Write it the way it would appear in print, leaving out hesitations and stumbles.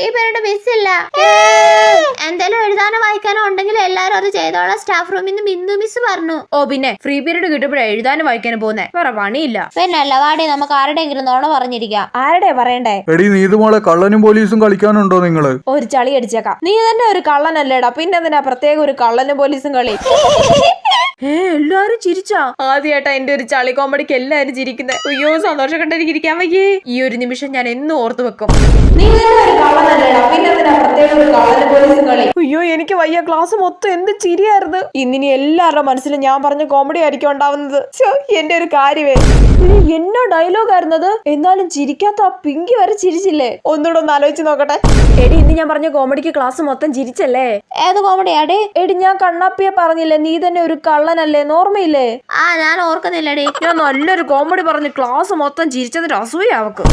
ഈ പീരീഡ് മിസ്സില്ല. എന്തായാലും എഴുതാനോ വായിക്കാനോ ഉണ്ടെങ്കിൽ എല്ലാരും അത് ചെയ്തോളാം സ്റ്റാഫ് റൂമിൽ നിന്ന് ബിന്ദു മിസ് പറഞ്ഞു. ഓ പിന്നെ ഫ്രീ പീരീഡ് കിട്ടുമ്പോഴേ എഴുതാനും വായിക്കാനും പോകുന്നേ, വേറെ പണിയില്ല. പിന്നെ അല്ല വാടി നമുക്ക് ആരുടെയെങ്കിലും നോണ പറഞ്ഞിരിക്കാം. ആരുടെ പറയണ്ടേ? എടി നീതുമോളെ കള്ളനും പോലീസും കളിക്കാനുണ്ടോ നിങ്ങള്? ഒരു ചളി അടിച്ചേക്കാം. നീ തന്നെ ഒരു കള്ളനല്ലേടാ, പിന്നെ എന്തിനാ പ്രത്യേക ഒരു കള്ളനും പോലീസും കളി? എല്ലാരും ചിരിച്ചാ? ആദ്യമായിട്ടാ എന്റെ ഒരു ചളി കോമഡിക്ക് എല്ലാരും ചിരിക്കുന്നത്. അയ്യോ സന്തോഷം കണ്ടിരിക്കാൻ വയ്യേ. ഈ ഒരു നിമിഷം ഞാൻ എന്നും ഓർത്തു വെക്കും. നീ തന്നെ ഒരു കള്ളനല്ലേടാ, പിന്നെ എന്തിനാ പ്രത്യേക ഒരു കള്ളനും പോലീസും കളി? അയ്യോ എനിക്ക് വയ്യ, ക്ലാസ് മൊത്തം എന്ത് ചിരിയായിരുന്നു. ഇന്നിനി എല്ലാവരുടെ മനസ്സിലും ഞാൻ പറഞ്ഞ കോമഡി ആയിരിക്കും ഉണ്ടാവുന്നത്. എന്റെ ഒരു കാര്യമേ, എന്നോ ഡയലോഗ് ആയിരുന്നത്. എന്നാലും ചിരിക്കാത്ത ആ പിങ്കി വരെ ചിരിച്ചില്ലേ? ഒന്നുകൂടെ ഒന്ന് ആലോചിച്ച് നോക്കട്ടെ. എടി ഇന്ന് ഞാൻ പറഞ്ഞ കോമഡിക്ക് ക്ലാസ് മൊത്തം ചിരിച്ചല്ലേ? ഏത് കോമഡിയാടി? എടി ഞാൻ കണ്ണാപ്പിയെ പറഞ്ഞില്ലേ നീ തന്നെ ഒരു കള്ളനല്ലേ, ഓർമ്മയില്ലേ? ഞാൻ ഓർക്കുന്നില്ലടി. ഞാൻ നല്ലൊരു കോമഡി പറഞ്ഞ് ക്ലാസ് മൊത്തം ചിരിച്ചതിന്റെ അസൂയ അവക്ക്.